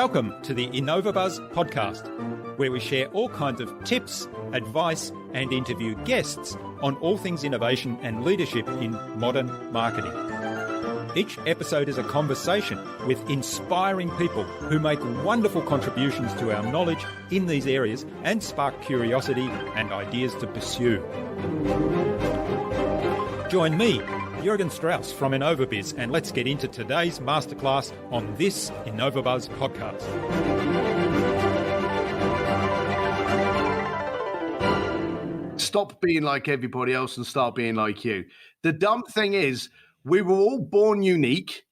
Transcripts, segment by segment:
Welcome to the InnovaBuzz podcast, where we share all kinds of tips, advice, and interview guests on all things innovation and leadership in modern marketing. Each episode is a conversation with inspiring people who make wonderful contributions to our knowledge in these areas and spark curiosity and ideas to pursue. Join me, Jürgen Strauss from InnovaBuzz, and let's get into today's masterclass on this InnovaBuzz podcast. Stop being like everybody else and start being like you. The dumb thing is, we were all born unique,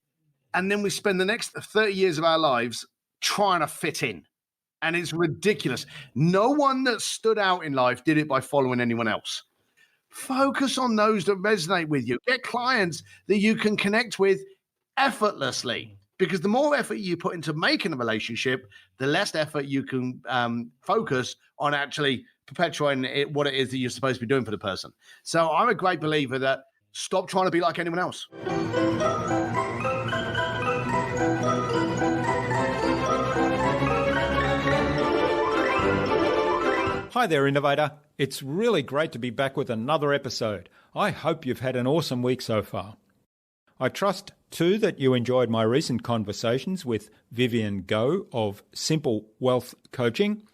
and then we spend the next 30 years of our lives trying to fit in. And it's ridiculous. No one that stood out in life did it by following anyone else. Focus on those that resonate with you. Get clients that you can connect with effortlessly, because the more effort you put into making a relationship, the less effort you can focus on actually perpetuating what it is that you're supposed to be doing for the person. So I'm a great believer that stop trying to be like anyone else. Hi there, Innovator. It's really great to be back with another episode. I hope you've had an awesome week so far. I trust, too, that you enjoyed my recent conversations with Vivian Go of Simple Wealth Coaching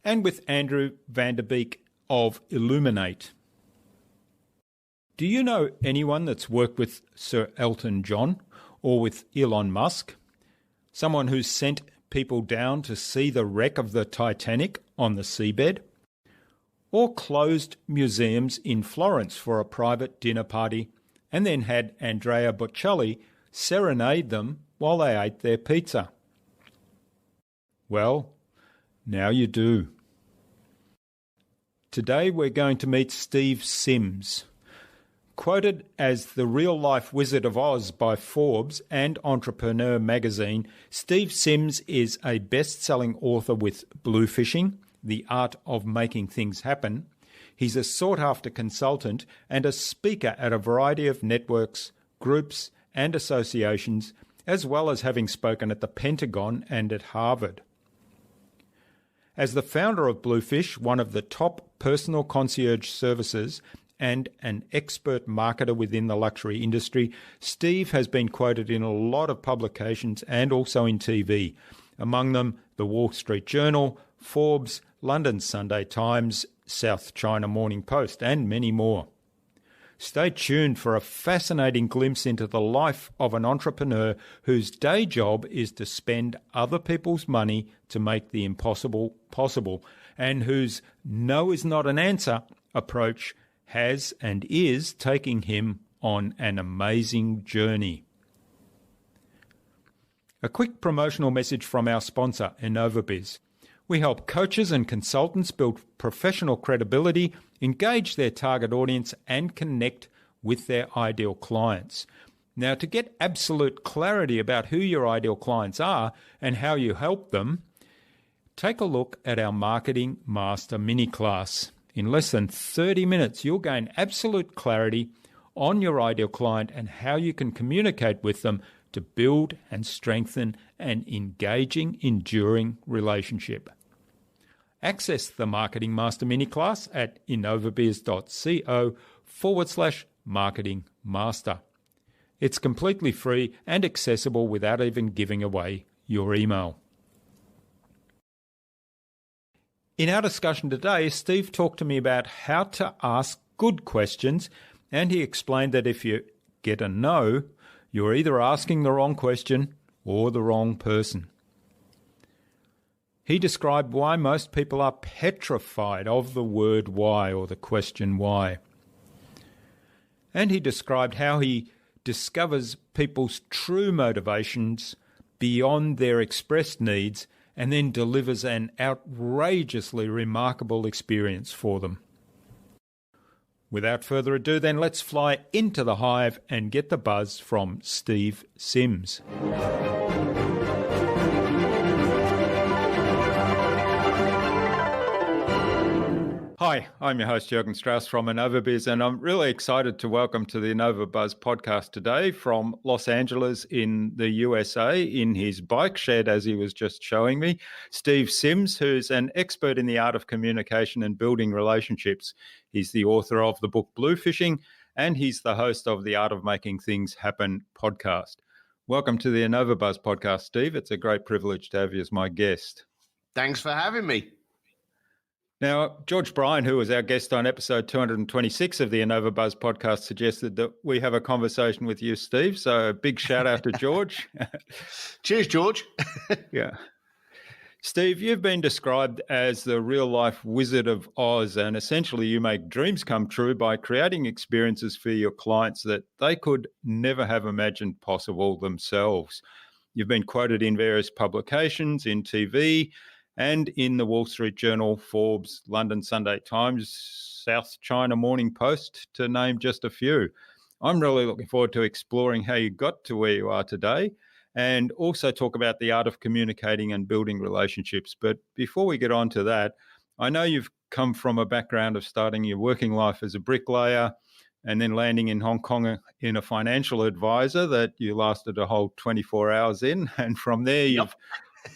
and with Andrew Vanderbeek of Illuminate. Do you know anyone that's worked with Sir Elton John or with Elon Musk? Someone who's sent people down to see the wreck of the Titanic on the seabed? Or closed museums in Florence for a private dinner party and then had Andrea Bocelli serenade them while they ate their pizza? Well, now you do. Today we're going to meet Steve Sims. Quoted as the real-life Wizard of Oz by Forbes and Entrepreneur Magazine, Steve Sims is a best-selling author with Bluefishing, The Art of Making Things Happen. He's a sought-after consultant and a speaker at a variety of networks, groups and associations, as well as having spoken at the Pentagon and at Harvard. As the founder of Bluefish, one of the top personal concierge services, and an expert marketer within the luxury industry, Steve has been quoted in a lot of publications and also in TV, among them the Wall Street Journal, Forbes, London Sunday Times, South China Morning Post, and many more. Stay tuned for a fascinating glimpse into the life of an entrepreneur whose day job is to spend other people's money to make the impossible possible, and whose "no is not an answer" approach has and is taking him on an amazing journey. A quick promotional message from our sponsor, InnovaBuzz. We help coaches and consultants build professional credibility, engage their target audience, and connect with their ideal clients. Now, to get absolute clarity about who your ideal clients are and how you help them, take a look at our Marketing Master mini class. In less than 30 minutes, you'll gain absolute clarity on your ideal client and how you can communicate with them to build and strengthen an engaging, enduring relationship. Access the Marketing Master mini class at innovabiz.co/Marketing Master. It's completely free and accessible without even giving away your email. In our discussion today, Steve talked to me about how to ask good questions, and he explained that if you get a no, you're either asking the wrong question or the wrong person. He described why most people are petrified of the word why or the question why. And he described how he discovers people's true motivations beyond their expressed needs and then delivers an outrageously remarkable experience for them. Without further ado, then, let's fly into the hive and get the buzz from Steve Sims. Hi, Hi, I'm your host, Jürgen Strauss from InnovaBuzz, and I'm really excited to welcome to the InnovaBuzz podcast today from Los Angeles in the USA, in his bike shed, as he was just showing me, Steve Sims, who's an expert in the art of communication and building relationships. He's the author of the book Bluefishing, and he's the host of the Art of Making Things Happen podcast. Welcome to the InnovaBuzz podcast, Steve. It's a great privilege to have you as my guest. Thanks for having me. Now, George Bryan, who was our guest on episode 226 of the InnovaBuzz podcast, suggested that we have a conversation with you, Steve. So a big shout out to George. Cheers, George. Yeah. Steve, you've been described as the real-life Wizard of Oz, and essentially you make dreams come true by creating experiences for your clients that they could never have imagined possible themselves. You've been quoted in various publications, in TV, and in the Wall Street Journal, Forbes, London Sunday Times, South China Morning Post, to name just a few. I'm really looking forward to exploring how you got to where you are today and also talk about the art of communicating and building relationships. But before we get on to that, I know you've come from a background of starting your working life as a bricklayer and then landing in Hong Kong in a financial advisor that you lasted a whole 24 hours in. And from there, you've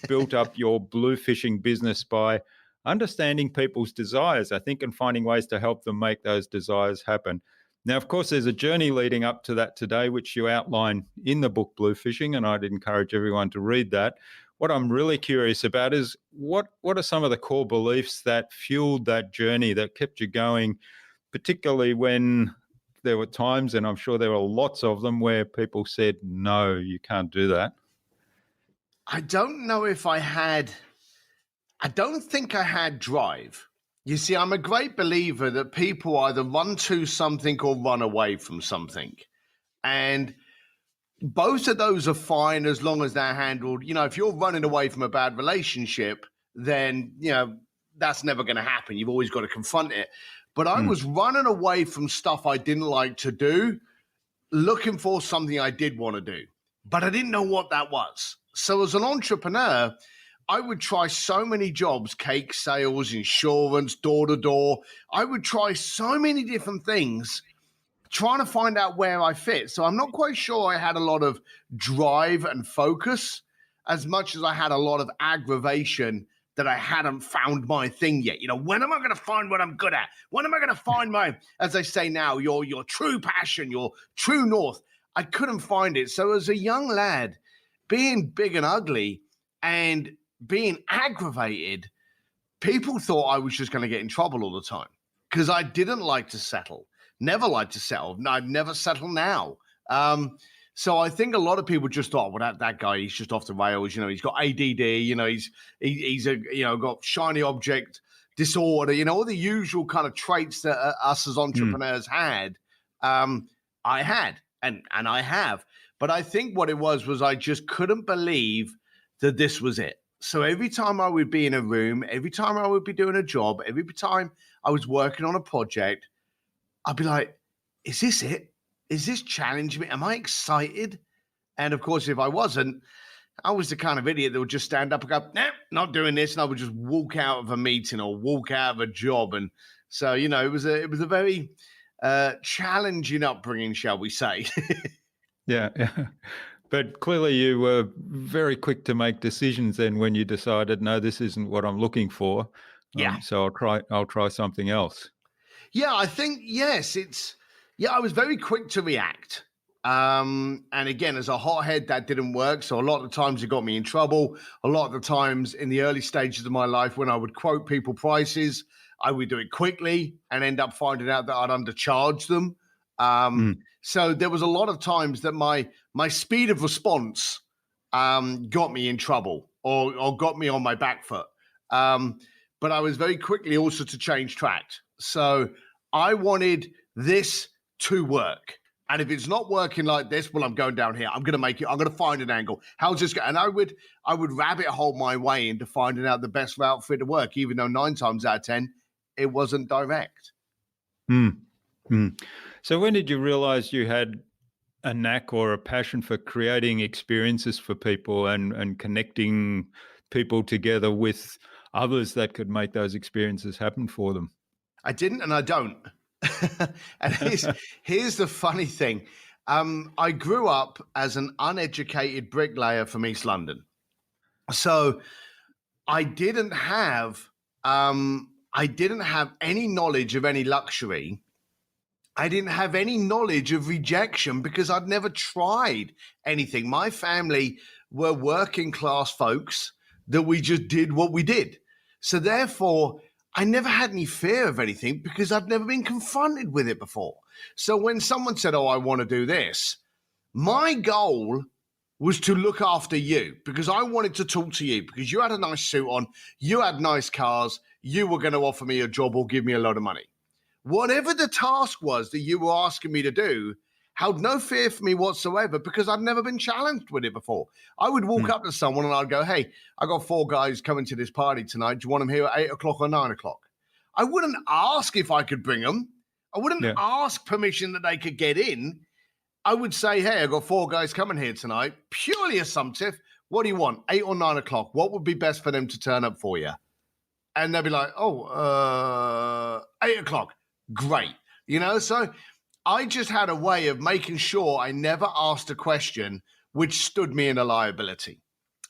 built up your Bluefishing business by understanding people's desires, I think, and finding ways to help them make those desires happen. Now, of course, there's a journey leading up to that today, which you outline in the book Bluefishing, and I'd encourage everyone to read that. What I'm really curious about is what are some of the core beliefs that fueled that journey, that kept you going, particularly when there were times, and I'm sure there were lots of them, where people said, no, you can't do that? I don't know if I don't think I had drive. You see, I'm a great believer that people either run to something or run away from something. And both of those are fine as long as they're handled. You know, if you're running away from a bad relationship, then, you know, that's never going to happen. You've always got to confront it. But I was running away from stuff I didn't like to do, looking for something I did want to do, but I didn't know what that was. So as an entrepreneur, I would try so many jobs, cake sales, insurance, door to door. I would try so many different things trying to find out where I fit. So I'm not quite sure I had a lot of drive and focus as much as I had a lot of aggravation that I hadn't found my thing yet. You know, when am I going to find what I'm good at? When am I going to find my, as they say now, your true passion, your true north? I couldn't find it. So as a young lad, being big and ugly and being aggravated, people thought I was just going to get in trouble all the time because I didn't like to settle, never liked to settle. I'd never settle now. So I think a lot of people just thought, well, that guy, he's just off the rails. You know, he's got ADD, you know, he's a, you know, got shiny object disorder, you know, all the usual kind of traits that us as entrepreneurs had. I had, and I have. But I think what it was I just couldn't believe that this was it. So every time I would be in a room, every time I would be doing a job, every time I was working on a project, I'd be like, is this it? Is this challenging me? Am I excited? And of course, if I wasn't, I was the kind of idiot that would just stand up and go, nah, not doing this. And I would just walk out of a meeting or walk out of a job. And so, you know, it was a very challenging upbringing, shall we say. Yeah. But clearly you were very quick to make decisions then when you decided, no, this isn't what I'm looking for. Yeah. So I'll try something else. Yeah, I think, yes, I was very quick to react. And again, as a hothead, that didn't work. So a lot of the times it got me in trouble. A lot of the times in the early stages of my life, when I would quote people prices, I would do it quickly and end up finding out that I'd undercharge them. So there was a lot of times that my speed of response got me in trouble or got me on my back foot. But I was very quickly also to change track. So I wanted this to work. And if it's not working like this, well, I'm going down here. I'm going to make it. I'm going to find an angle. How's this going? And I would rabbit hole my way into finding out the best route for it to work, even though 9 times out of 10, it wasn't direct. So when did you realize you had a knack or a passion for creating experiences for people and connecting people together with others that could make those experiences happen for them? I didn't, and I don't. And here's the funny thing. I grew up as an uneducated bricklayer from East London. So I didn't have any knowledge of any luxury. I didn't have any knowledge of rejection because I'd never tried anything. My family were working class folks that we just did what we did. So therefore, I never had any fear of anything because I'd never been confronted with it before. So when someone said, oh, I want to do this, my goal was to look after you because I wanted to talk to you because you had a nice suit on, you had nice cars, you were going to offer me a job or give me a load of money. Whatever the task was that you were asking me to do held no fear for me whatsoever because I'd never been challenged with it before. I would walk up to someone and I'd go, hey, I got 4 guys coming to this party tonight. Do you want them here at 8 o'clock or 9 o'clock? I wouldn't ask if I could bring them. I wouldn't ask permission that they could get in. I would say, hey, I got 4 guys coming here tonight. Purely assumptive. What do you want? 8 or 9 o'clock? What would be best for them to turn up for you? And they'll be like, 8 o'clock. Great. You know, so I just had a way of making sure I never asked a question which stood me in a liability.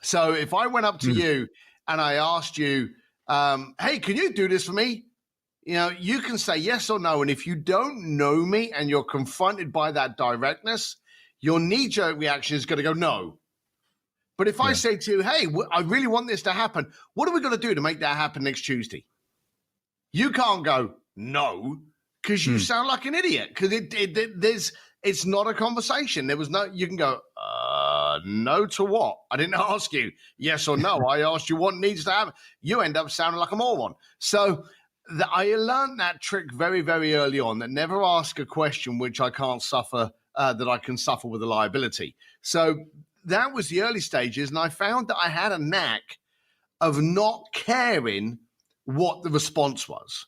So if I went up to you and I asked you, hey, can you do this for me? You know, you can say yes or no. And if you don't know me and you're confronted by that directness, your knee-jerk reaction is going to go no. But if I say to you, hey, I really want this to happen, what are we going to do to make that happen next Tuesday? You can't go no because you sound like an idiot because it's not a conversation. There was no, you can go, no to what? I didn't ask you yes or no. I asked you what needs to happen. You end up sounding like a moron. So I learned that trick very, very early on, that never ask a question which I can't suffer, that I can suffer with a liability. So that was the early stages. And I found that I had a knack of not caring what the response was.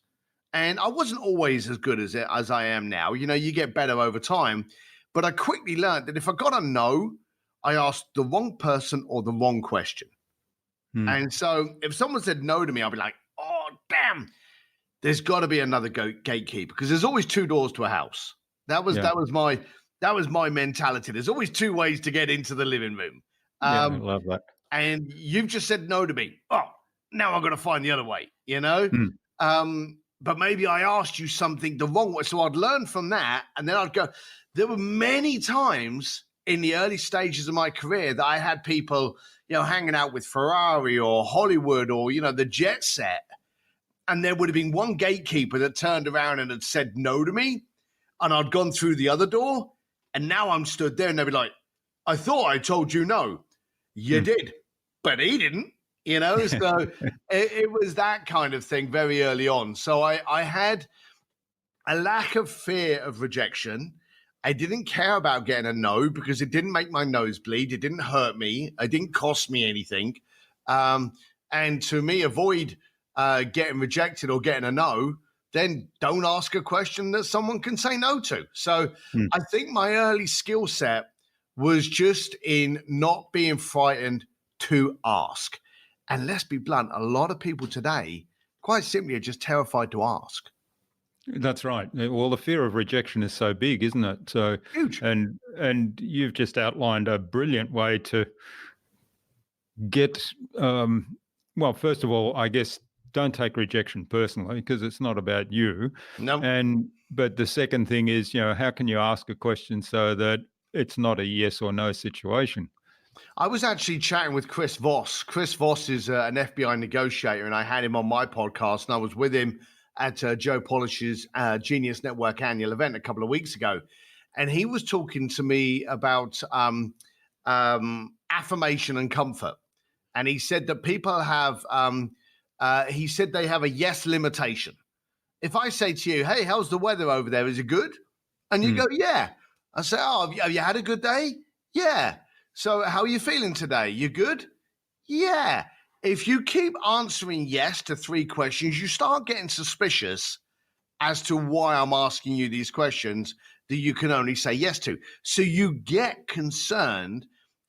And I wasn't always as good as I am now. You know, you get better over time. But I quickly learned that if I got a no, I asked the wrong person or the wrong question. And so if someone said no to me, I'll be like, oh, damn, there's got to be another gatekeeper because there's always 2 doors to a house. That was my mentality. There's always 2 ways to get into the living room. I love that. And you've just said no to me. Oh, now I've got to find the other way, you know? But maybe I asked you something the wrong way. So I'd learn from that. And then I'd go, there were many times in the early stages of my career that I had people, you know, hanging out with Ferrari or Hollywood or, you know, the jet set. And there would have been one gatekeeper that turned around and had said no to me. And I'd gone through the other door. And now I'm stood there and they'd be like, I thought I told you no. You did, but he didn't. You know, so it was that kind of thing very early on. So I had a lack of fear of rejection. I didn't care about getting a no because it didn't make my nose bleed. It didn't hurt me. It didn't cost me anything. And to me, avoid getting rejected or getting a no, then don't ask a question that someone can say no to. So I think my early skill set was just in not being frightened to ask. And let's be blunt, a lot of people today, quite simply, are just terrified to ask. That's right. Well, the fear of rejection is so big, isn't it? So huge. And you've just outlined a brilliant way to get, well, first of all, I guess, don't take rejection personally because it's not about you. No. But the second thing is, you know, how can you ask a question so that it's not a yes or no situation? I was actually chatting with Chris Voss. Chris Voss is an FBI negotiator, and I had him on my podcast, and I was with him at Joe Polish's Genius Network annual event a couple of weeks ago. And he was talking to me about affirmation and comfort. And he said that people have, he said they have a yes limitation. If I say to you, hey, how's the weather over there? Is it good? And you go, yeah. I say, oh, have you had a good day? Yeah. So how are you feeling today? You good? Yeah. If you keep answering yes to 3 questions, you start getting suspicious as to why I'm asking you these questions that you can only say yes to. So you get concerned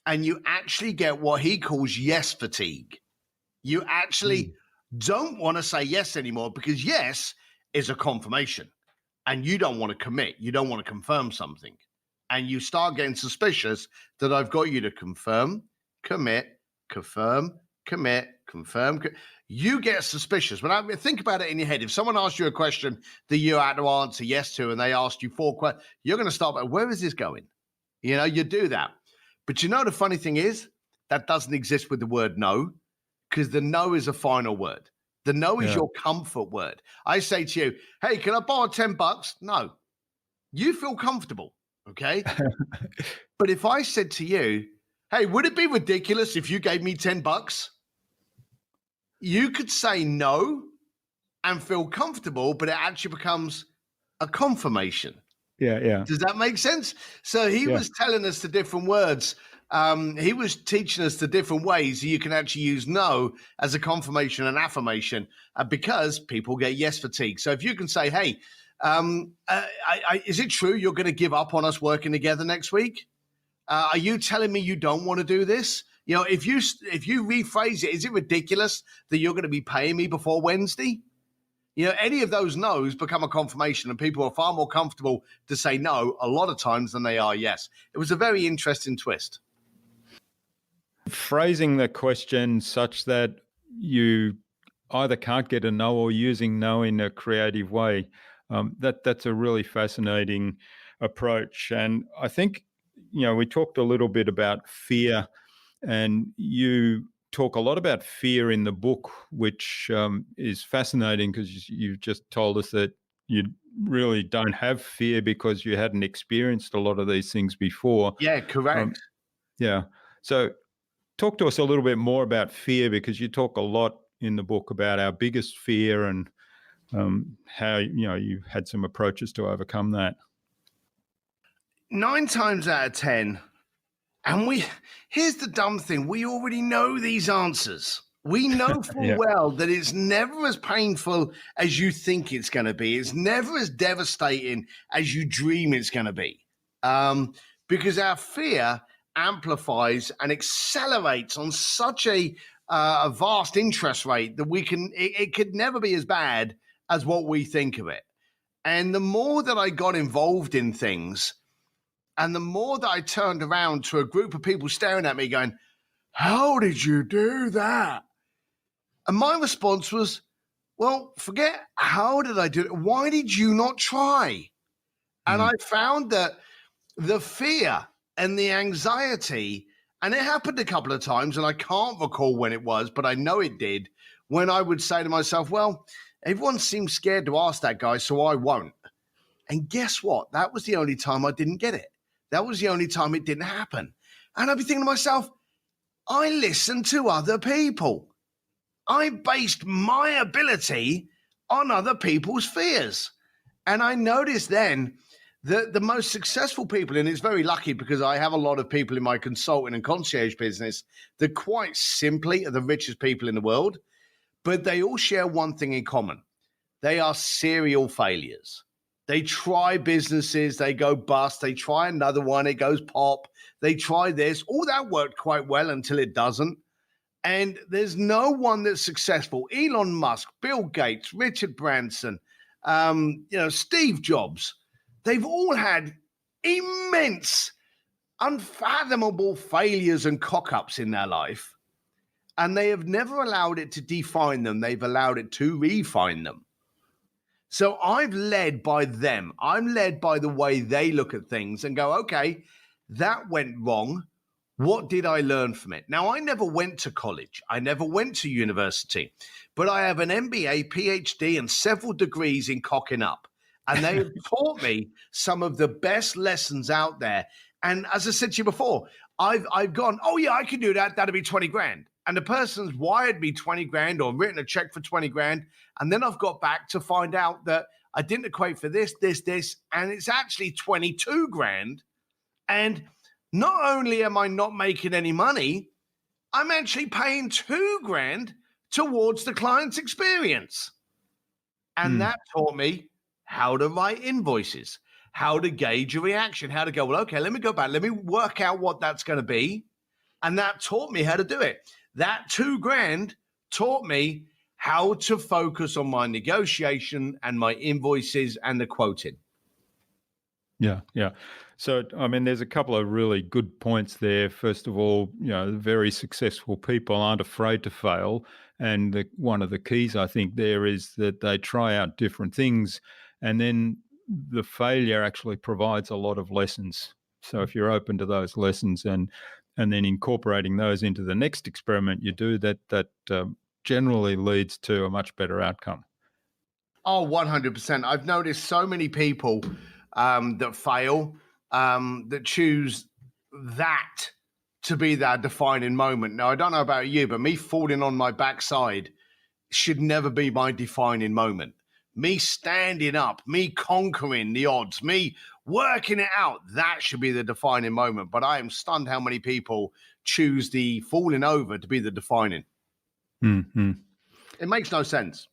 and you actually get what he calls yes fatigue. You actually don't want to say yes anymore because yes is a confirmation. And you don't want to commit. You don't want to confirm something. And you start getting suspicious that I've got you to confirm, commit, confirm, commit, confirm. You get suspicious. When I think about it in your head, if someone asks you a question that you had to answer yes to, and they asked you 4 questions, you're going to start by, where is this going? You know, you do that. But you know, the funny thing is that doesn't exist with the word no, because the no is a final word. The no is your comfort word. I say to you, hey, can I borrow $10? No. You feel comfortable, okay? But if I said to you, hey, would it be ridiculous if you gave me $10? You could say no and feel comfortable, but it actually becomes a confirmation. Yeah. Does that make sense? So he was telling us the different words. He was teaching us the different ways you can actually use no as a confirmation and affirmation because people get yes fatigue. So if you can say, hey, is it true you're going to give up on us working together next week? Are you telling me you don't want to do this? You know, if you rephrase it, is it ridiculous that you're going to be paying me before Wednesday? You know, any of those no's become a confirmation, and people are far more comfortable to say no a lot of times than they are yes. It was a very interesting twist. Phrasing the question such that you either can't get a no or using no in a creative way, that's a really fascinating approach. And I think, you know, we talked a little bit about fear, and you talk a lot about fear in the book, which is fascinating because you've just told us that you really don't have fear because you hadn't experienced a lot of these things before. Yeah, correct. Yeah. So talk to us a little bit more about fear, because you talk a lot in the book about our biggest fear and how, you know, you had some approaches to overcome that. 9 times out of 10, and here's the dumb thing, we already know these answers. We know full well that it's never as painful as you think it's going to be. It's never as devastating as you dream it's going to be. Because our fear amplifies and accelerates on such a vast interest rate that it could never be as bad as what we think of it. And the more that I got involved in things, and the more that I turned around to a group of people staring at me going, how did you do that? And my response was, well, forget how did I do it? Why did you not try? And I found that the fear and the anxiety, and it happened a couple of times, and I can't recall when it was, but I know it did, when I would say to myself, well, everyone seems scared to ask that guy, so I won't. And guess what? That was the only time I didn't get it. That was the only time it didn't happen. And I'd be thinking to myself, I listened to other people. I based my ability on other people's fears. And I noticed then that the most successful people, and it's very lucky because I have a lot of people in my consulting and concierge business that quite simply are the richest people in the world, but they all share one thing in common. They are serial failures. They try businesses, they go bust. They try another one, it goes pop. They try this. All that worked quite well until it doesn't. And there's no one that's successful. Elon Musk, Bill Gates, Richard Branson, Steve Jobs. They've all had immense, unfathomable failures and cock-ups in their life. And they have never allowed it to define them. They've allowed it to refine them. So I've led by them. I'm led by the way they look at things and go, okay, that went wrong. What did I learn from it? Now, I never went to college. I never went to university, but I have an MBA, PhD, and several degrees in cocking up. And they have taught me some of the best lessons out there. And as I said to you before, I've gone, oh yeah, I can do that. That'll be 20 grand. And the person's wired me 20 grand or written a check for 20 grand. And then I've got back to find out that I didn't equate for this, and it's actually 22 grand. And not only am I not making any money, I'm actually paying 2 grand towards the client's experience. And that taught me how to write invoices, how to gauge a reaction, how to go, well, okay, let me go back. Let me work out what that's going to be. And that taught me how to do it. That 2 grand taught me how to focus on my negotiation and my invoices and the quoting. Yeah, yeah. So, I mean, there's a couple of really good points there. First of all, very successful people aren't afraid to fail. And one of the keys, I think, there is that they try out different things. And then the failure actually provides a lot of lessons. So if you're open to those lessons and then incorporating those into the next experiment you do, that generally leads to a much better outcome. Oh, 100%. I've noticed so many people that fail, that choose that to be their defining moment. Now, I don't know about you, but me falling on my backside should never be my defining moment. Me standing up, me conquering the odds, me working it out, that should be the defining moment. But I am stunned how many people choose the falling over to be the defining. Mm-hmm. It makes no sense.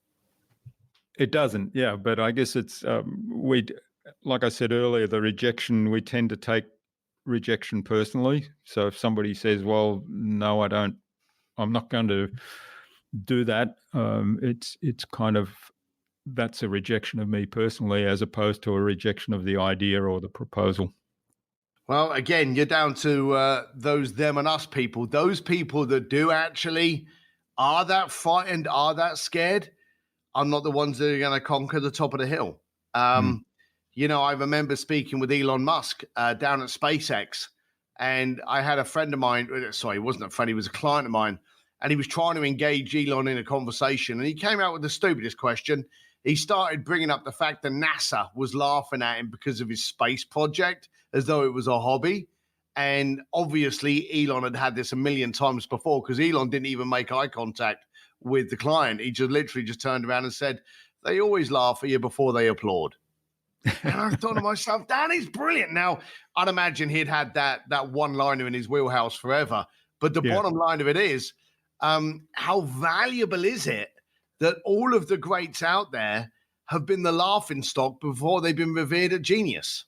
It doesn't, yeah. But I guess it's, like I said earlier, the rejection, we tend to take rejection personally. So if somebody says, well, no, I'm not going to do that, it's kind of, that's a rejection of me personally, as opposed to a rejection of the idea or the proposal. Well, again, you're down to those them and us people. Those people that do actually are that frightened, are that scared, are not the ones that are going to conquer the top of the hill. I remember speaking with Elon Musk down at SpaceX, and I had a friend of mine. Sorry, he wasn't a friend. He was a client of mine, and he was trying to engage Elon in a conversation, and he came out with the stupidest question. He started bringing up the fact that NASA was laughing at him because of his space project, as though it was a hobby. And obviously, Elon had this a million times before, because Elon didn't even make eye contact with the client. He just literally just turned around and said, they always laugh at you before they applaud. And I thought to myself, that is brilliant. Now, I'd imagine he'd had that one-liner in his wheelhouse forever. But the bottom line of it is, how valuable is it that all of the greats out there have been the laughing stock before they've been revered at genius?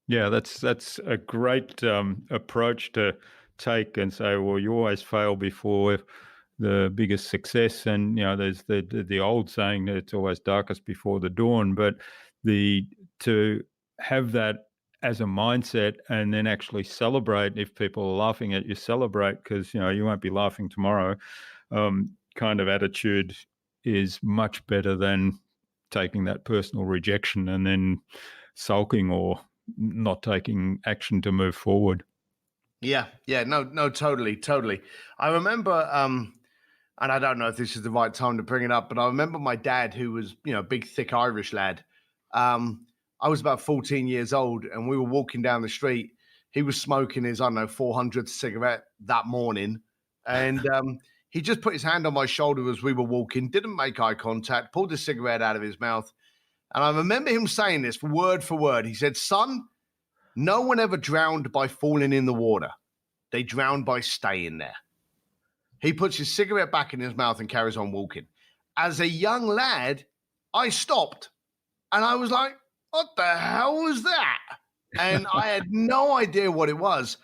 Yeah, that's a great approach to take, and say, well, you always fail before the biggest success. And there's the old saying that it's always darkest before the dawn. But to have that as a mindset, and then actually celebrate if people are laughing at you, celebrate, because you won't be laughing tomorrow. Kind of attitude is much better than taking that personal rejection and then sulking or not taking action to move forward. Yeah, no, totally. I remember, and I don't know if this is the right time to bring it up, but I remember my dad, who was, a big, thick Irish lad. I was about 14 years old, and we were walking down the street. He was smoking his, 400th cigarette that morning. And he just put his hand on my shoulder as we were walking, didn't make eye contact, pulled the cigarette out of his mouth. And I remember him saying this word for word. He said, son, no one ever drowned by falling in the water. They drowned by staying there. He puts his cigarette back in his mouth and carries on walking. As a young lad, I stopped and I was like, what the hell was that? And I had no idea what it was.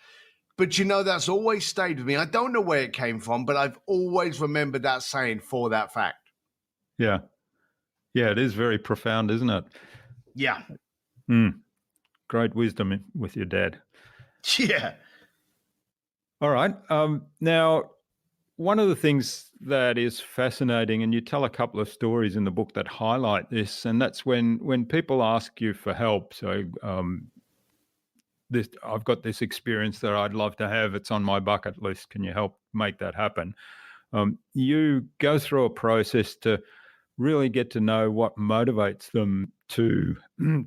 But that's always stayed with me. I don't know where it came from, but I've always remembered that saying for that fact. Yeah. Yeah, it is very profound, isn't it? Yeah. Great wisdom with your dad. Yeah. All right. Now, one of the things that is fascinating, and you tell a couple of stories in the book that highlight this, and that's when people ask you for help. So I've got this experience that I'd love to have. It's on my bucket list. Can you help make that happen? You go through a process to really get to know what motivates them to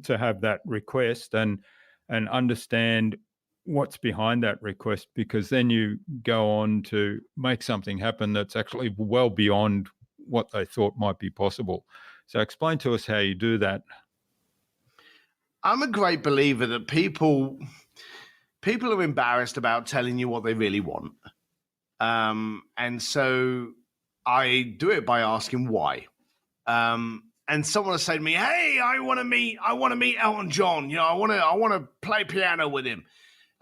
have that request, and understand what's behind that request, because then you go on to make something happen that's actually well beyond what they thought might be possible. So explain to us how you do that. I'm a great believer that people are embarrassed about telling you what they really want. And so I do it by asking why. And someone will say to me, hey, I want to meet Elton John. I want to play piano with him.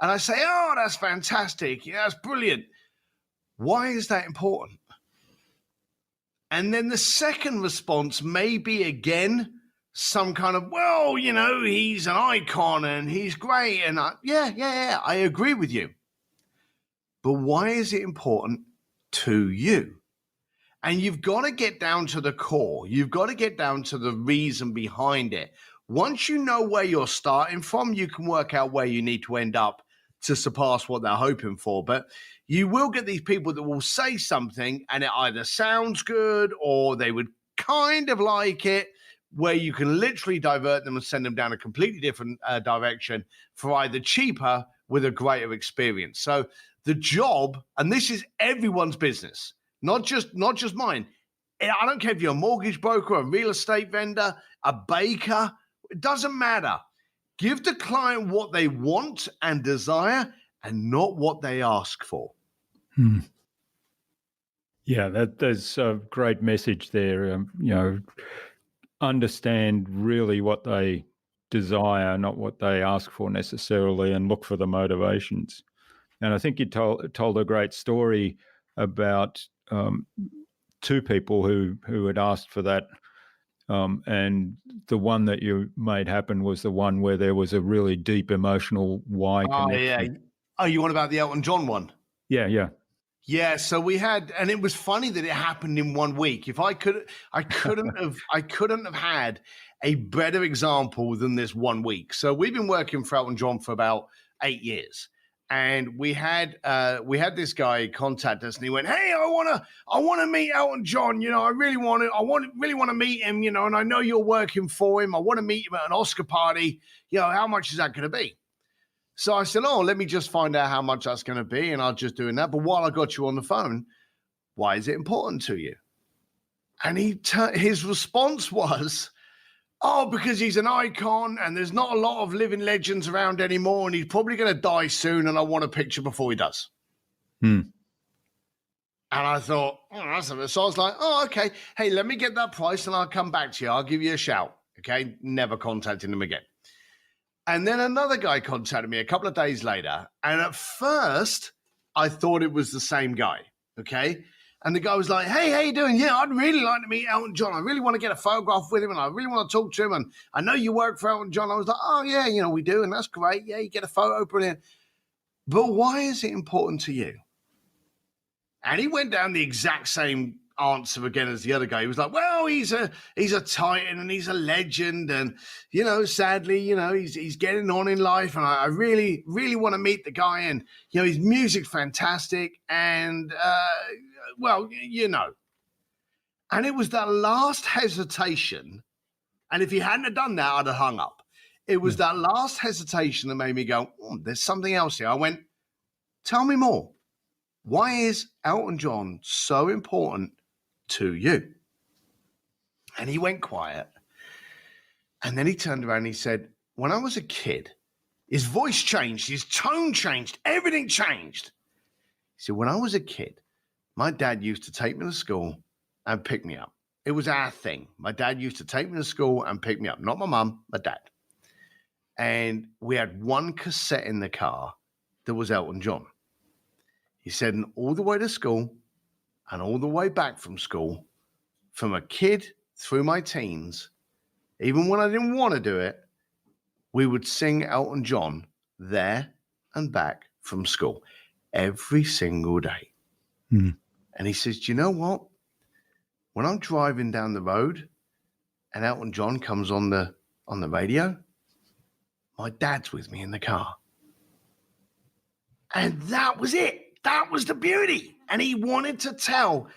And I say, oh, that's fantastic. Yeah, that's brilliant. Why is that important? And then the second response may be again some kind of, well, you know, he's an icon and he's great. And yeah, I agree with you. But why is it important to you? And you've got to get down to the core. You've got to get down to the reason behind it. Once you know where you're starting from, you can work out where you need to end up to surpass what they're hoping for. But you will get these people that will say something and it either sounds good or they would kind of like it, where you can literally divert them and send them down a completely different direction for either cheaper with a greater experience. So the job, and this is everyone's business, not just mine. I don't care if you're a mortgage broker, a real estate vendor, a baker, it doesn't matter. Give the client what they want and desire and not what they ask for. Yeah, there's a great message there. You know, understand really what they desire, not what they ask for necessarily, and look for the motivations. And I think you told a great story about two people who had asked for that. And the one that you made happen was the one where there was a really deep emotional why connection. Yeah. Oh, you want about the Elton John one? Yeah. Yeah, so we had, and it was funny that it happened in 1 week. If I couldn't have had a better example than this 1 week. So we've been working for Elton John for about 8 years. And we had this guy contact us, and he went, "Hey, I wanna meet Elton John. You know, I really want to meet him. You know, and I know you're working for him. I want to meet him at an Oscar party. You know, how much is that going to be?" So I said, "Oh, let me just find out how much that's going to be, and I'll just doing that. But while I got you on the phone, why is it important to you?" And his response was, "Oh, because he's an icon and there's not a lot of living legends around anymore and he's probably going to die soon and I want a picture before he does." And I thought, oh, that's a bit. So I was like, "Oh, okay. Hey, let me get that price and I'll come back to you. I'll give you a shout." Okay. Never contacted him again. And then another guy contacted me a couple of days later. And at first I thought it was the same guy. Okay. And the guy was like, "Hey, how you doing? Yeah, I'd really like to meet Elton John. I really want to get a photograph with him and I really want to talk to him. And I know you work for Elton John." I was like, "Oh, yeah, you know, we do. And that's great. Yeah, you get a photo, brilliant. But why is it important to you?" And he went down the exact same answer again as the other guy. He was like, "Well, he's a titan and he's a legend. And, you know, sadly, you know, he's getting on in life. And I really, really want to meet the guy. And, you know, his music's fantastic. And, well, you know." And it was that last hesitation. And if he hadn't have done that, I'd have hung up. It was that last hesitation that made me go, "Oh, there's something else here." I went, "Tell me more. Why is Elton John so important to you?" And he went quiet. And then he turned around and he said, "When I was a kid," his voice changed, his tone changed, everything changed. He said, "When I was a kid, my dad used to take me to school and pick me up. It was our thing. My dad used to take me to school and pick me up. Not my mum, my dad. And we had one cassette in the car that was Elton John." He said, "And all the way to school and all the way back from school, from a kid through my teens, even when I didn't want to do it, we would sing Elton John there and back from school every single day." And he says, "Do you know what? When I'm driving down the road and Elton John comes on the radio, my dad's with me in the car." And that was it. That was the beauty. And he wanted to tell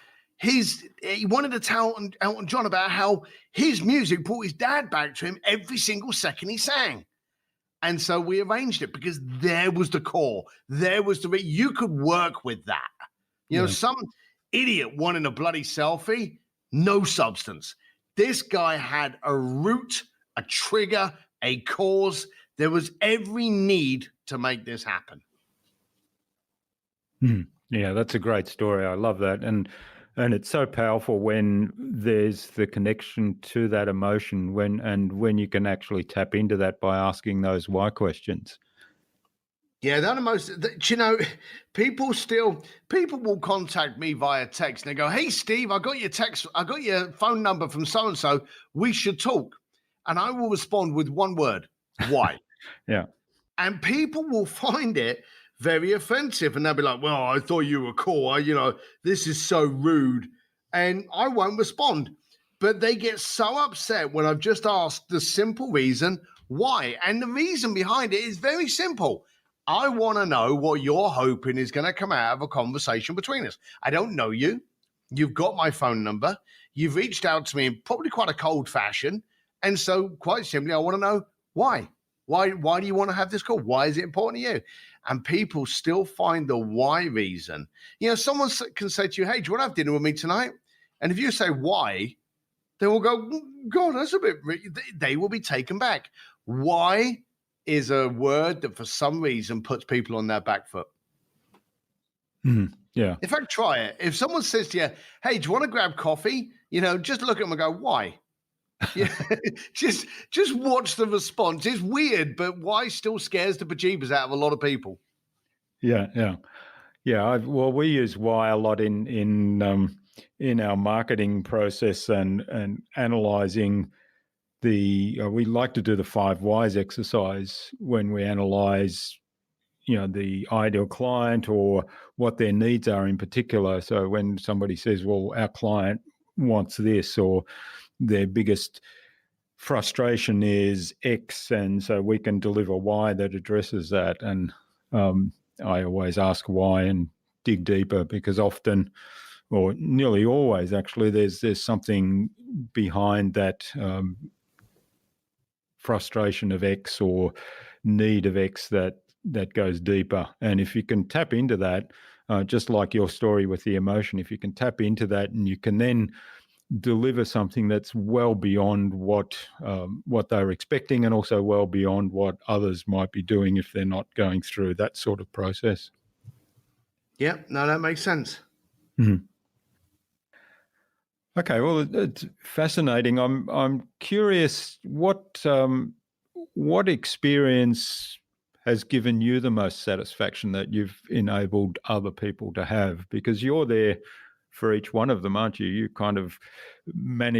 Elton John about how his music brought his dad back to him every single second he sang. And so we arranged it because there was the core. There was you could work with that. You know, some idiot wanting a bloody selfie, no substance. This guy had a root, a trigger, a cause. There was every need to make this happen. Yeah, that's a great story. I love that. And it's so powerful when there's the connection to that emotion, when you can actually tap into that by asking those why questions. Yeah, they're the most. People will contact me via text and they go, "Hey, Steve, I got your text. I got your phone number from so and so. We should talk." And I will respond with one word: why? Yeah. And people will find it very offensive, and they'll be like, "Well, I thought you were cool. This is so rude," and I won't respond. But they get so upset when I've just asked the simple reason why, and the reason behind it is very simple. I want to know what you're hoping is going to come out of a conversation between us. I don't know you. You've got my phone number. You've reached out to me in probably quite a cold fashion, and so quite simply, I want to know why. Why do you want to have this call? Why is it important to you? And people still find the why reason. Someone can say to you, "Hey, do you want to have dinner with me tonight?" And if you say why, they will go, "God, that's a bit." They will be taken back. Why is a word that for some reason puts people on their back foot. Yeah. In fact, try it. If someone says to you, "Hey, do you want to grab coffee?" Just look at them and go, "Why?" Yeah, just watch the response. It's weird, but why still scares the bejeebers out of a lot of people. Yeah. Well, we use why a lot in our marketing process and analyzing we like to do the 5 whys exercise when we analyze the ideal client or what their needs are in particular. So when somebody says, well, our client wants this, or their biggest frustration is X, and so we can deliver Y that addresses that. And I always ask why and dig deeper, because often, or nearly always actually, there's something behind that frustration of X or need of X that goes deeper. And if you can tap into that, just like your story with the emotion, if you can tap into that and you can then deliver something that's well beyond what they're expecting, and also well beyond what others might be doing if they're not going through that sort of process. Yeah, no, that makes sense. Mm-hmm. Okay, well, it's fascinating. I'm curious what experience has given you the most satisfaction that you've enabled other people to have, because you're there for each one of them, aren't you? You kind of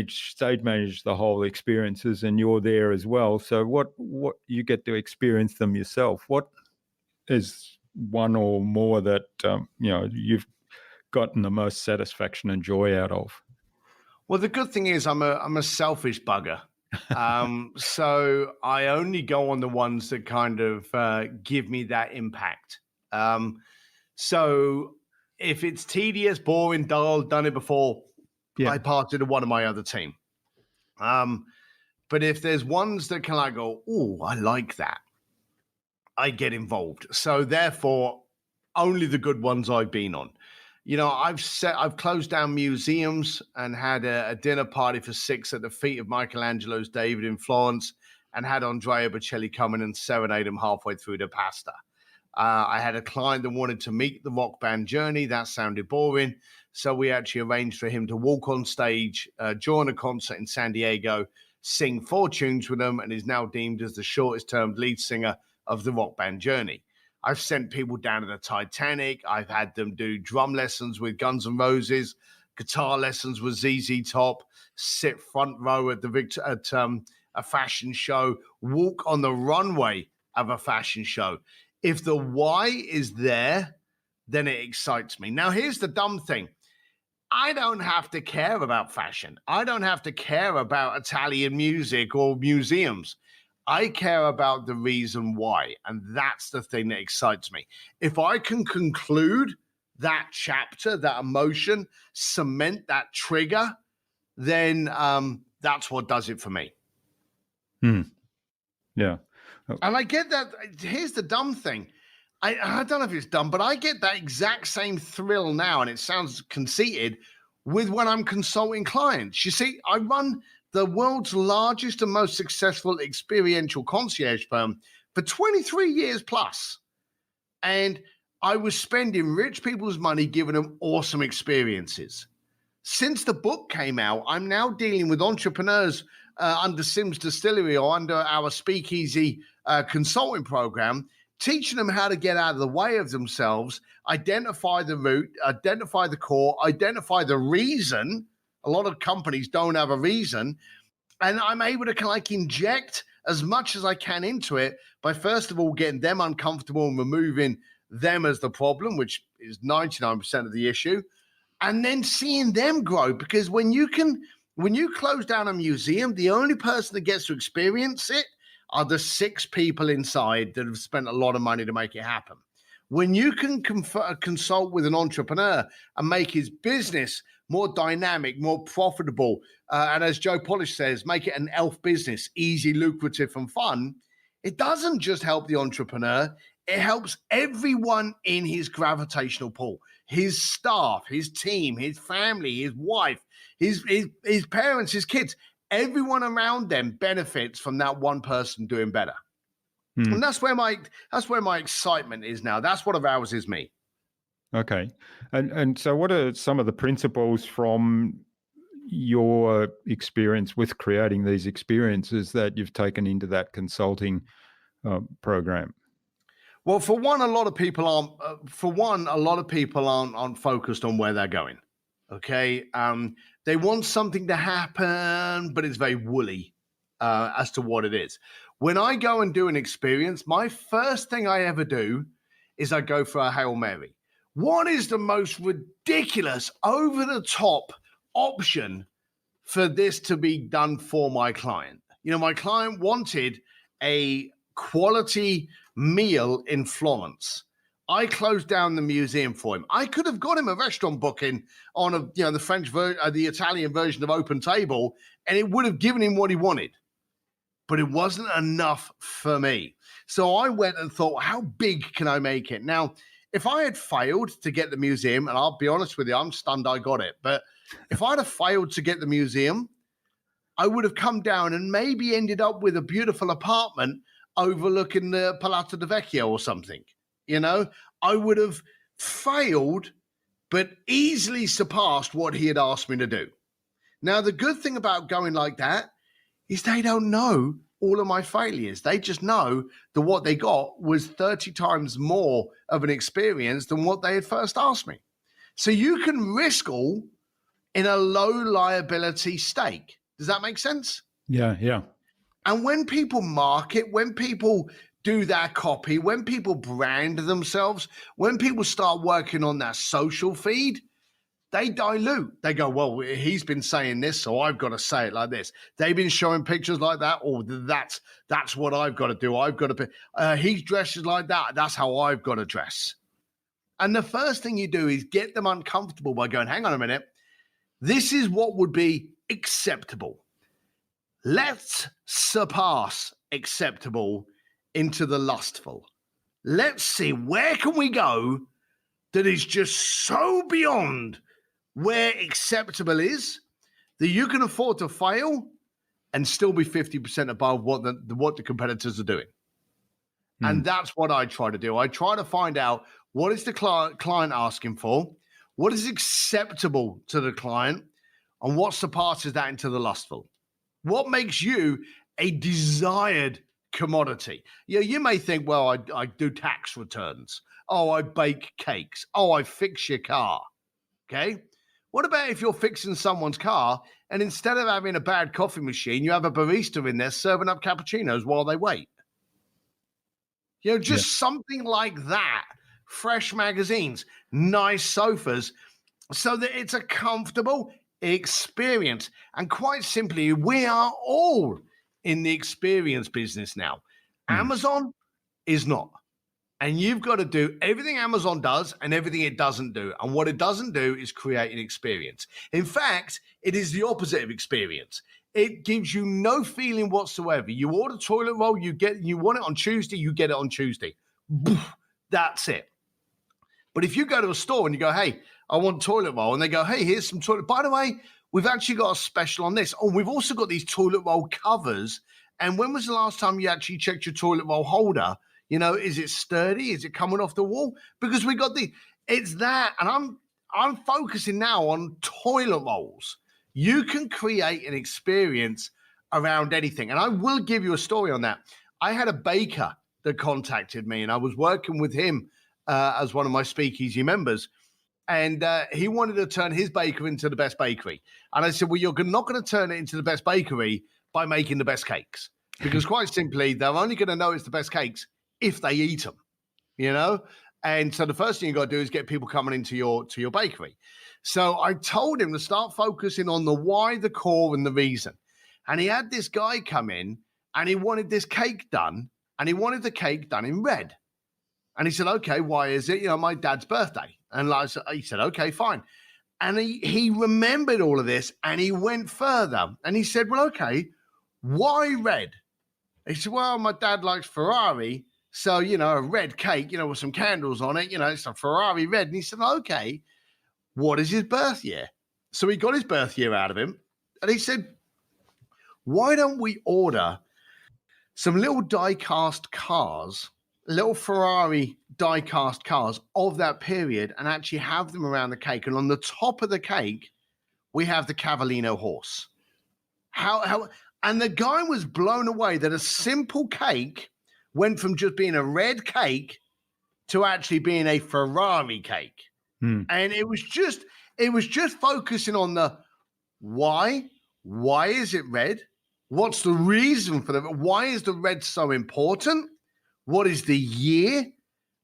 stage manage the whole experiences, and you're there as well. So what you get to experience them yourself. What is one or more that you've gotten the most satisfaction and joy out of? Well, the good thing is I'm a selfish bugger. So I only go on the ones that kind of give me that impact. So if it's tedious, boring, dull, done it before, I pass it to one of my other team. But if there's ones that can go, "Oh, I like that," I get involved. So therefore, only the good ones I've been on. I've closed down museums and had a dinner party for 6 at the feet of Michelangelo's David in Florence, and had Andrea Bocelli come in and serenade him halfway through the pasta. I had a client that wanted to meet the rock band Journey. That sounded boring. So we actually arranged for him to walk on stage during a concert in San Diego, sing 4 tunes with them, and is now deemed as the shortest term lead singer of the rock band Journey. I've sent people down to the Titanic. I've had them do drum lessons with Guns N' Roses, guitar lessons with ZZ Top, sit front row at a fashion show, walk on the runway of a fashion show. If the why is there, then it excites me. Now, here's the dumb thing. I don't have to care about fashion. I don't have to care about Italian music or museums. I care about the reason why, and that's the thing that excites me. If I can conclude that chapter, that emotion, cement that trigger, then that's what does it for me. Yeah. And I get that. Here's the dumb thing. I don't know if it's dumb, but I get that exact same thrill now, and it sounds conceited, with when I'm consulting clients. You see, I run the world's largest and most successful experiential concierge firm for 23 years plus. And I was spending rich people's money, giving them awesome experiences. Since the book came out, I'm now dealing with entrepreneurs under Sims Distillery or under our Speakeasy consulting program, teaching them how to get out of the way of themselves, identify the route, identify the core, identify the reason. A lot of companies don't have a reason. And I'm able to kind of like inject as much as I can into it by, first of all, getting them uncomfortable and removing them as the problem, which is 99% of the issue, and then seeing them grow. Because when you close down a museum, the only person that gets to experience it are the 6 people inside that have spent a lot of money to make it happen. When you can consult with an entrepreneur and make his business more dynamic, more profitable, and as Joe Polish says, make it an elf business, easy, lucrative, and fun, it doesn't just help the entrepreneur, it helps everyone in his gravitational pull, his staff, his team, his family, his wife, his parents, his kids. Everyone around them benefits from that one person doing better. And that's where my excitement is now. That's what arouses me. Okay. And so what are some of the principles from your experience with creating these experiences that you've taken into that consulting program? Well, for one, a lot of people aren't focused on where they're going. Okay. They want something to happen, but it's very woolly as to what it is. When I go and do an experience, my first thing I ever do is I go for a Hail Mary. What is the most ridiculous, over the top option for this to be done for my client? You know, my client wanted a quality meal in Florence. I closed down the museum for him. I could have got him a restaurant booking on the Italian version of Open Table, and it would have given him what he wanted. But it wasn't enough for me. So I went and thought, how big can I make it? Now, if I had failed to get the museum, and I'll be honest with you, I'm stunned I got it. But if I'd have failed to get the museum, I would have come down and maybe ended up with a beautiful apartment overlooking the Palazzo di Vecchio or something. You know, I would have failed, but easily surpassed what he had asked me to do. Now, the good thing about going like that is they don't know all of my failures. They just know that what they got was 30 times more of an experience than what they had first asked me. So you can risk all in a low liability stake. Does that make sense? Yeah. And when people market, when people do that copy, when people brand themselves, when people start working on their social feed, they dilute. They go, well, he's been saying this, so I've got to say it like this. They've been showing pictures like that, or that's what I've got to do. I've got to be, he dresses like that. That's how I've got to dress. And the first thing you do is get them uncomfortable by going, hang on a minute. This is what would be acceptable. Let's surpass acceptable into the lustful. Let's see, where can we go that is just so beyond where acceptable is that you can afford to fail and still be 50% above what the competitors are doing. And that's what I try to do. I try to find out, what is the client asking for? What is acceptable to the client? And what surpasses that into the lustful? What makes you a desired commodity? You may think, well, I do tax returns. Oh, I bake cakes. Oh, I fix your car. Okay. What about if you're fixing someone's car and instead of having a bad coffee machine, you have a barista in there serving up cappuccinos while they wait? Something like that. Fresh magazines, nice sofas, so that it's a comfortable experience. And quite simply, we are all in the experience business now. Amazon is not. And you've got to do everything Amazon does and everything it doesn't do. And what it doesn't do is create an experience. In fact, it is the opposite of experience. It gives you no feeling whatsoever. You order toilet roll, you want it on Tuesday, you get it on Tuesday. That's it. But if you go to a store and you go, hey, I want toilet roll, and they go, hey, here's some toilet. By the way, we've actually got a special on this. Oh, we've also got these toilet roll covers. And when was the last time you actually checked your toilet roll holder? Is it sturdy? Is it coming off the wall? Because we got it's that. And I'm focusing now on toilet rolls. You can create an experience around anything. And I will give you a story on that. I had a baker that contacted me, and I was working with him as one of my speakeasy members. And he wanted to turn his bakery into the best bakery. And I said, well, you're not going to turn it into the best bakery by making the best cakes. Because quite simply, they're only going to know it's the best cakes if they eat them, you know? And so the first thing you got to do is get people coming into your bakery. So I told him to start focusing on the why, the core, and the reason. And he had this guy come in and he wanted this cake done, and he wanted the cake done in red. And he said, okay, why is it? You know, my dad's birthday. And he said, okay, fine. And he remembered all of this, and he went further. And he said, well, okay, why red? He said, well, my dad likes Ferrari. So, you know, a red cake, you know, with some candles on it, you know, it's a Ferrari red. And he said, okay, what is his birth year? So he got his birth year out of him. And he said, why don't we order some little die-cast cars, little Ferrari die-cast cars of that period, and actually have them around the cake. And on the top of the cake, we have the Cavallino horse. And the guy was blown away that a simple cake went from just being a red cake to actually being a Ferrari cake. And it was just focusing on the why. Why is it red? What's the reason for that? Why is the red so important? What is the year?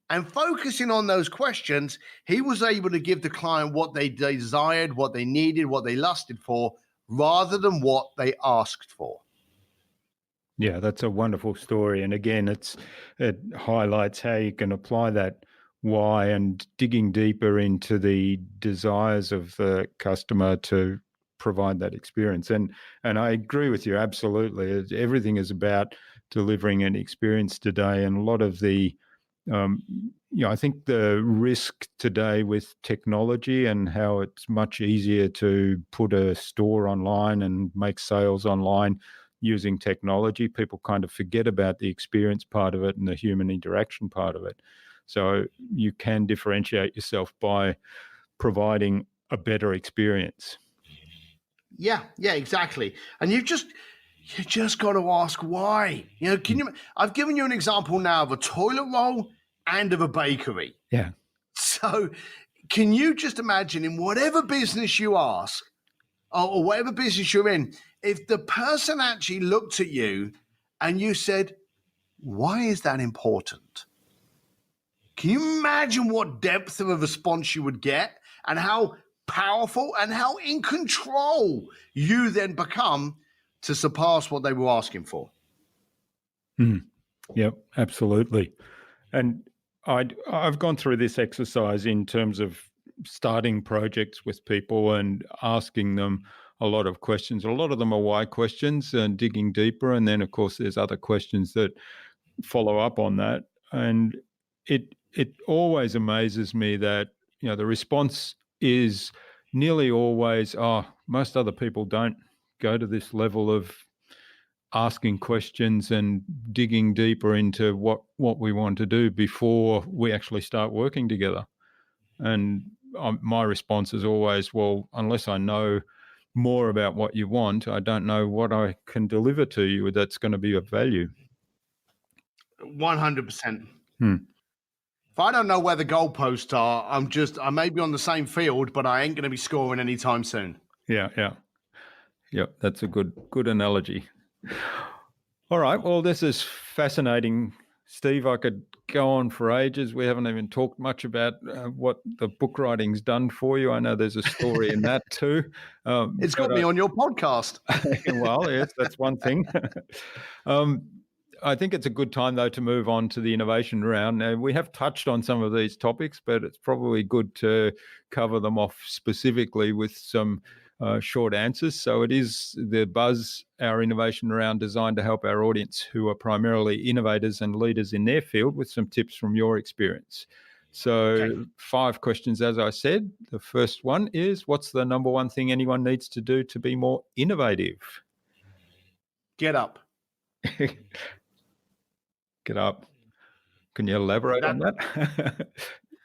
And focusing on those questions, he was able to give the client what they desired, what they needed, what they lusted for, rather than what they asked for. Yeah, that's a wonderful story. And again, it highlights how you can apply that why and digging deeper into the desires of the customer to provide that experience. And I agree with you, absolutely. Everything is about delivering an experience today. And a lot of the I think the risk today with technology and how it's much easier to put a store online and make sales online using technology, people kind of forget about the experience part of it and the human interaction part of it. So you can differentiate yourself by providing a better experience. Yeah, exactly. And you just got to ask why. You know, I've given you an example now of a toilet roll and of a bakery. Yeah. So can you just imagine, in whatever business you ask or whatever business you're in, if the person actually looked at you and you said, why is that important? Can you imagine what depth of a response you would get, and how powerful and how in control you then become to surpass what they were asking for? Yep, absolutely. And I've gone through this exercise in terms of starting projects with people and asking them a lot of questions. A lot of them are why questions and digging deeper. And then, of course, there's other questions that follow up on that. And it always amazes me that, you know, the response is nearly always, most other people don't go to this level of asking questions and digging deeper into what we want to do before we actually start working together. And my response is always, well, unless I know more about what you want, I don't know what I can deliver to you that's going to be of value. 100%. If I don't know where the goalposts are, I may be on the same field, but I ain't going to be scoring anytime soon. Yeah. That's a good analogy. All right. Well, this is fascinating, Steve. I could go on for ages. We haven't even talked much about what the book writing's done for you. I know there's a story in that too. It's got me on your podcast. Well, yes, that's one thing. I think it's a good time, though, to move on to the innovation round. We have touched on some of these topics, but it's probably good to cover them off specifically with some short answers. So it is the Buzz, our innovation round, designed to help our audience who are primarily innovators and leaders in their field with some tips from your experience. So okay. 5 questions, as I said. The first one is, what's the number one thing anyone needs to do to be more innovative? Get up. Get up. Can you elaborate on that?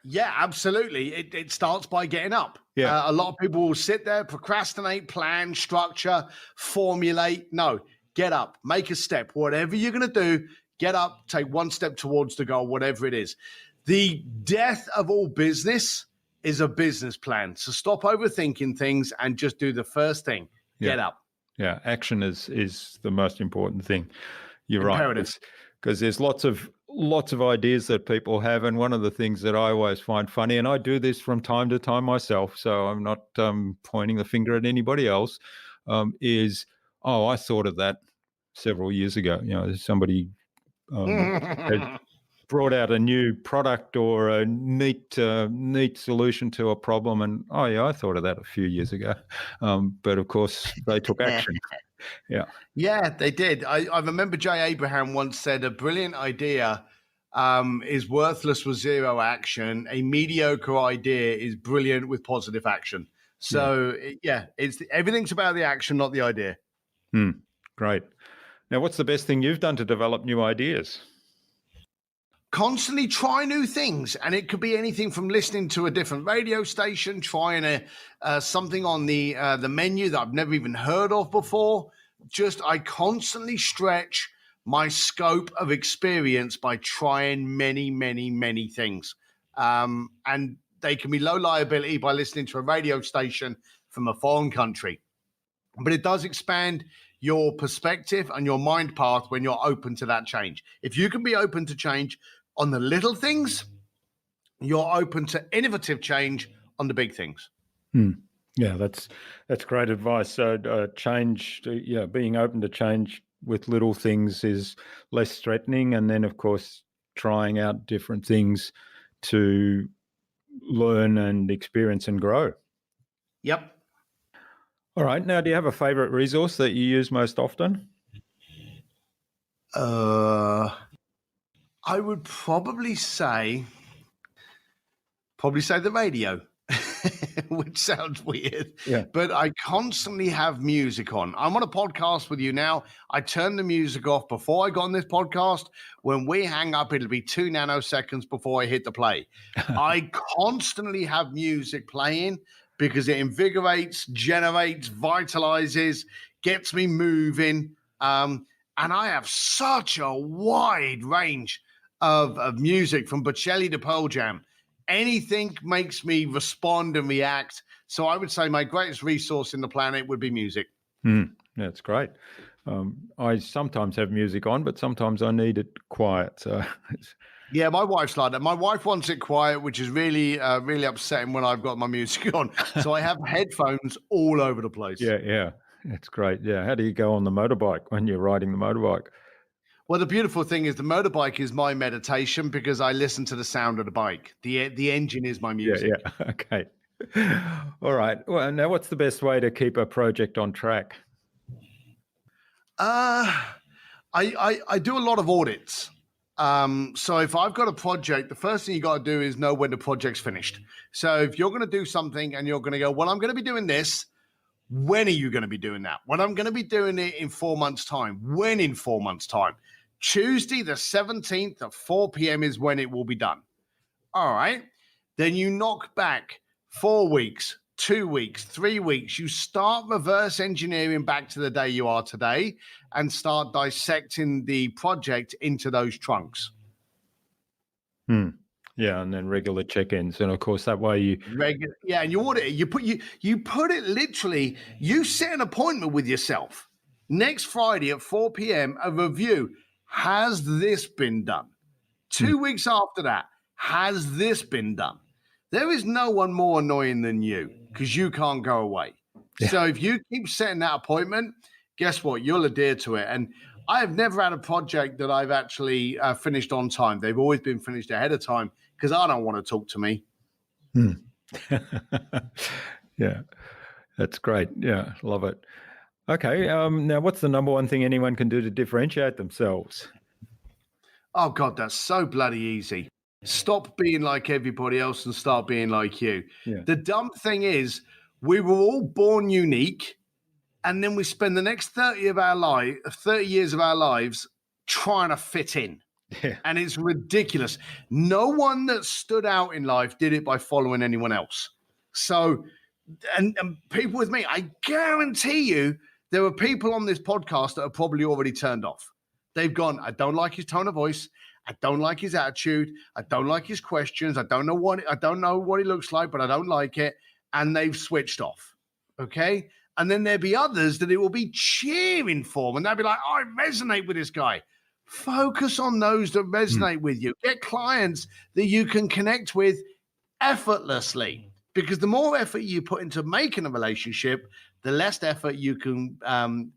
Yeah, absolutely. It starts by getting up. Yeah. A lot of people will sit there, procrastinate, plan, structure, formulate. No, get up, make a step. Whatever you're going to do, Get up, take one step towards the goal, whatever it is. The death of all business is a business plan. So stop overthinking things and just do the first thing. Get up. Yeah, action is the most important thing. You're Imperative. right. Because there's lots of ideas that people have, and one of the things that I always find funny, and I do this from time to time myself, so I'm not pointing the finger at anybody else, is, oh, I thought of that several years ago. You know, somebody had brought out a new product or a neat solution to a problem, and oh yeah, I thought of that a few years ago. But of course, they took action. Yeah, they did. I remember Jay Abraham once said a brilliant idea is worthless with zero action. A mediocre idea is brilliant with positive action. So it's everything's about the action, not the idea. Great. Now, what's the best thing you've done to develop new ideas? Constantly try new things, and it could be anything from listening to a different radio station, trying something on the menu that I've never even heard of before. I constantly stretch my scope of experience by trying many, many, many things, and they can be low liability by listening to a radio station from a foreign country, but it does expand your perspective and your mind path when you're open to that change. If you can be open to change on the little things, you're open to innovative change on the big things. Yeah, that's great advice. So being open to change with little things is less threatening, and then of course trying out different things to learn and experience and grow. Yep. All right. Now, do you have a favorite resource that you use most often? I would probably say the radio, which sounds weird. Yeah. But I constantly have music on. I'm on a podcast with you now. I turn the music off before I got on this podcast. When we hang up, it'll be 2 nanoseconds before I hit the play. I constantly have music playing because it invigorates, generates, vitalizes, gets me moving. And I have such a wide range of music, from Bocelli to Pearl Jam. Anything makes me respond and react. So I would say my greatest resource in the planet would be music. That's great. I sometimes have music on, but sometimes I need it quiet. So yeah, my wife's like that. My wife wants it quiet, which is really, really upsetting when I've got my music on. So I have headphones all over the place. Yeah, that's great. Yeah, how do you go on the motorbike when you're riding the motorbike? Well, the beautiful thing is the motorbike is my meditation because I listen to the sound of the bike. The engine is my music. Yeah. Okay. All right. Well, now what's the best way to keep a project on track? I do a lot of audits. So if I've got a project, the first thing you got to do is know when the project's finished. So if you're going to do something and you're going to go, well, I'm going to be doing this. When are you going to be doing that? Well, I'm going to be doing it in 4 months' time. When in 4 months' time? Tuesday, the 17th at 4 p.m. is when it will be done. All right. Then you knock back 4 weeks, 2 weeks, 3 weeks. You start reverse engineering back to the day you are today and start dissecting the project into those chunks. Yeah, and then regular check-ins, and of course that way you and you audit it. You put it literally. You set an appointment with yourself next Friday at 4 p.m. A review. Has this been done? 2 weeks after that, has this been done? There is no one more annoying than you because you can't go away. Yeah. So if you keep setting that appointment, guess what? You'll adhere to it. And I have never had a project that I've actually finished on time. They've always been finished ahead of time because I don't want to talk to me. Yeah, that's great. Yeah, love it. Okay, now what's the number one thing anyone can do to differentiate themselves? Oh, God, that's so bloody easy. Stop being like everybody else and start being like you. Yeah. The dumb thing is we were all born unique, and then we spend the next 30 years of our lives trying to fit in. Yeah. And it's ridiculous. No one that stood out in life did it by following anyone else. So, and people with me, I guarantee you there are people on this podcast that are probably already turned off. They've gone, I don't like his tone of voice. I don't like his attitude. I don't like his questions. I don't know what he looks like, but I don't like it. And they've switched off. Okay. And then there'll be others that it will be cheering for, and they'll be like, I resonate with this guy. Focus on those that resonate with you. Get clients that you can connect with effortlessly, because the more effort you put into making a relationship, the less effort you can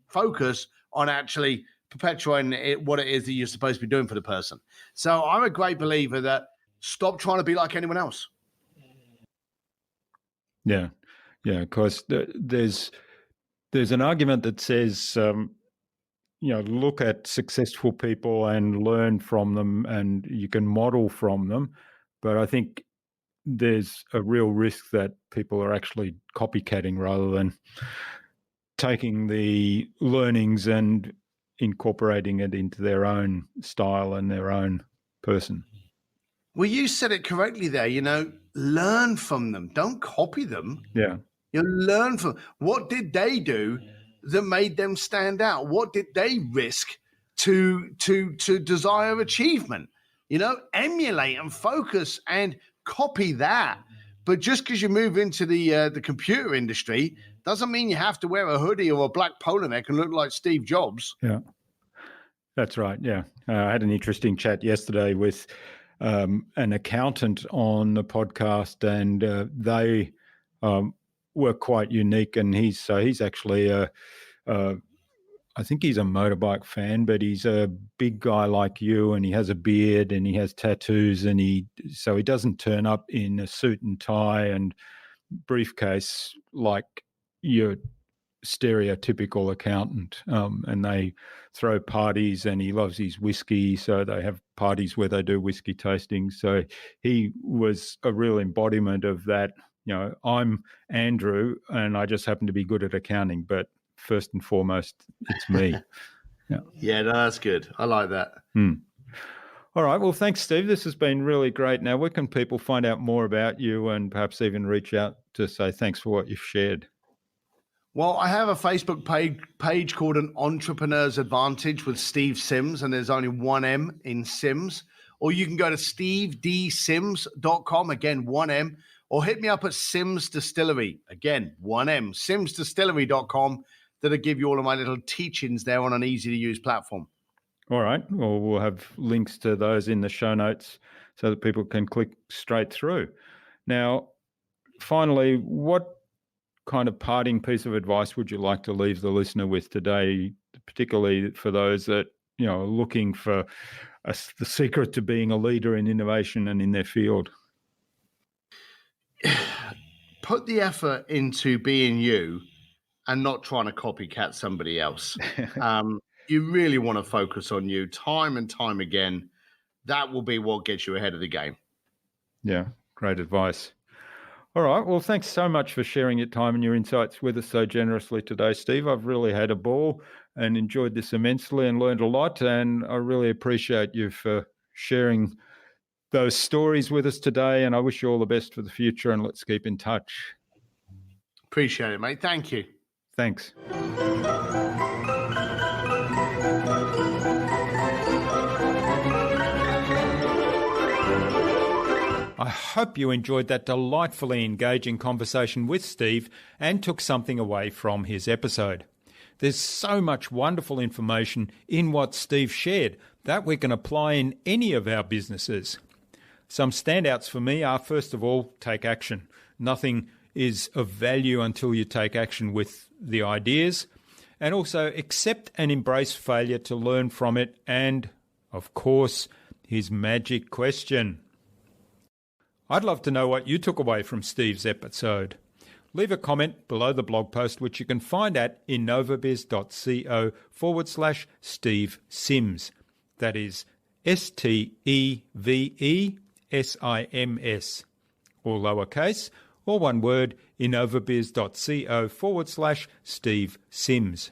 focus on actually perpetuating what it is that you're supposed to be doing for the person. So I'm a great believer that stop trying to be like anyone else. Yeah. Because there's an argument that says, look at successful people and learn from them, and you can model from them. But I think there's a real risk that people are actually copycatting rather than taking the learnings and incorporating it into their own style and their own person. Well, you said it correctly there. Learn from them. Don't copy them. Yeah. Learn from what did they do that made them stand out? What did they risk to desire achievement? Emulate and focus and copy that. But just because you move into the computer industry doesn't mean you have to wear a hoodie or a black polo neck and look like Steve Jobs. Yeah, that's right. Yeah. I had an interesting chat yesterday with an accountant on the podcast, and they were quite unique. And he's actually I think he's a motorbike fan, but he's a big guy like you, and he has a beard and he has tattoos, and so he doesn't turn up in a suit and tie and briefcase like your stereotypical accountant. And they throw parties, and he loves his whiskey, so they have parties where they do whiskey tastings. So he was a real embodiment of that. I'm Andrew, and I just happen to be good at accounting, but first and foremost, it's me. Yeah, no, that's good. I like that. All right. Well, thanks, Steve. This has been really great. Now, where can people find out more about you and perhaps even reach out to say thanks for what you've shared? Well, I have a Facebook page called An Entrepreneur's Advantage with Steve Sims, and there's only one M in Sims. Or you can go to stevedsims.com, again, one M, or hit me up at Sims Distillery, again, one M, simsdistillery.com. That'll give you all of my little teachings there on an easy-to-use platform. All right. Well, we'll have links to those in the show notes so that people can click straight through. Now, finally, what kind of parting piece of advice would you like to leave the listener with today, particularly for those that are looking for the secret to being a leader in innovation and in their field? Put the effort into being you and not trying to copycat somebody else. You really want to focus on you time and time again. That will be what gets you ahead of the game. Yeah, great advice. All right. Well, thanks so much for sharing your time and your insights with us so generously today, Steve. I've really had a ball and enjoyed this immensely and learned a lot. And I really appreciate you for sharing those stories with us today. And I wish you all the best for the future, and let's keep in touch. Appreciate it, mate. Thank you. Thanks. I hope you enjoyed that delightfully engaging conversation with Steve and took something away from his episode. There's so much wonderful information in what Steve shared that we can apply in any of our businesses. Some standouts for me are, first of all, take action. Nothing is of value until you take action with the ideas. And also accept and embrace failure to learn from it. And, of course, his magic question. I'd love to know what you took away from Steve's episode. Leave a comment below the blog post, which you can find at innovabizz.co/Steve Sims. That is STEVESIMS, all lowercase, or one word, innovabiz.co/Steve Sims.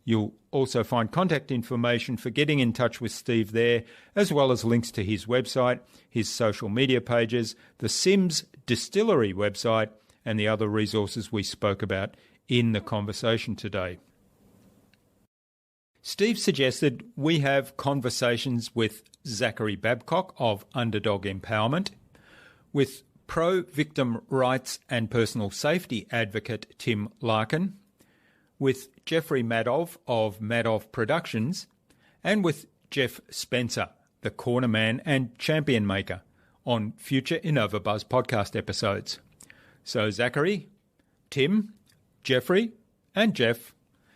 You'll also find contact information for getting in touch with Steve there, as well as links to his website, his social media pages, the Sims Distillery website, and the other resources we spoke about in the conversation today. Steve suggested we have conversations with Zachary Babcock of Underdog Empowerment, with pro-victim rights and personal safety advocate Tim Larkin, with Jeffrey Madoff of Madoff Productions, and with Jeff Spencer, the corner man and champion maker, on future InnovaBuzz podcast episodes. So Zachary, Tim, Jeffrey and Jeff,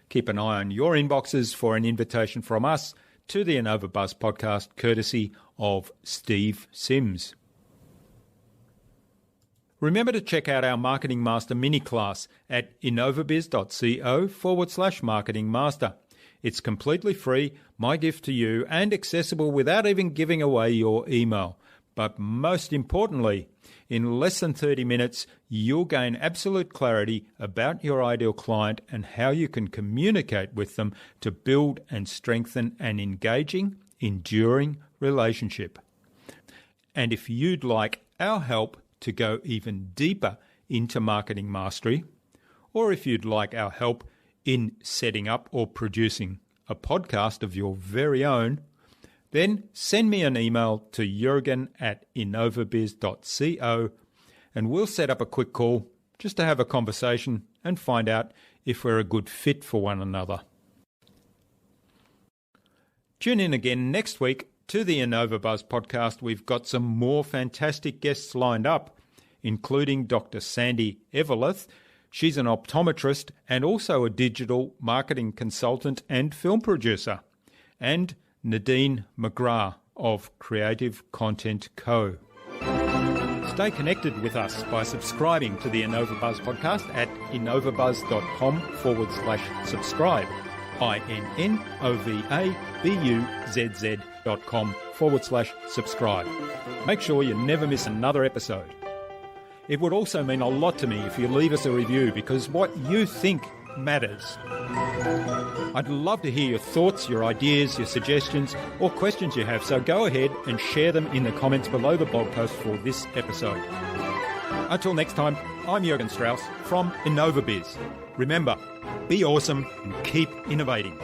keep an eye on your inboxes for an invitation from us to the InnovaBuzz podcast, courtesy of Steve Sims. Remember to check out our Marketing Master mini class at innovabiz.co/marketing master. It's completely free, my gift to you, and accessible without even giving away your email. But most importantly, in less than 30 minutes, you'll gain absolute clarity about your ideal client and how you can communicate with them to build and strengthen an engaging, enduring relationship. And if you'd like our help to go even deeper into marketing mastery, or if you'd like our help in setting up or producing a podcast of your very own, then send me an email to jurgen@innovabiz.co and we'll set up a quick call just to have a conversation and find out if we're a good fit for one another. Tune in again next week to the InnovaBuzz podcast. We've got some more fantastic guests lined up, including Dr. Sandy Everleth. She's an optometrist and also a digital marketing consultant and film producer. And Nadine McGrath of Creative Content Co. Stay connected with us by subscribing to the InnovaBuzz podcast at innovabuzz.com/subscribe. innovabuzz.com/subscribe. Make sure you never miss another episode. It would also mean a lot to me if you leave us a review, because what you think matters. I'd love to hear your thoughts, your ideas, your suggestions, or questions you have, so go ahead and share them in the comments below the blog post for this episode. Until next time, I'm Jurgen Strauss from InnovaBiz. Remember, be awesome and keep innovating.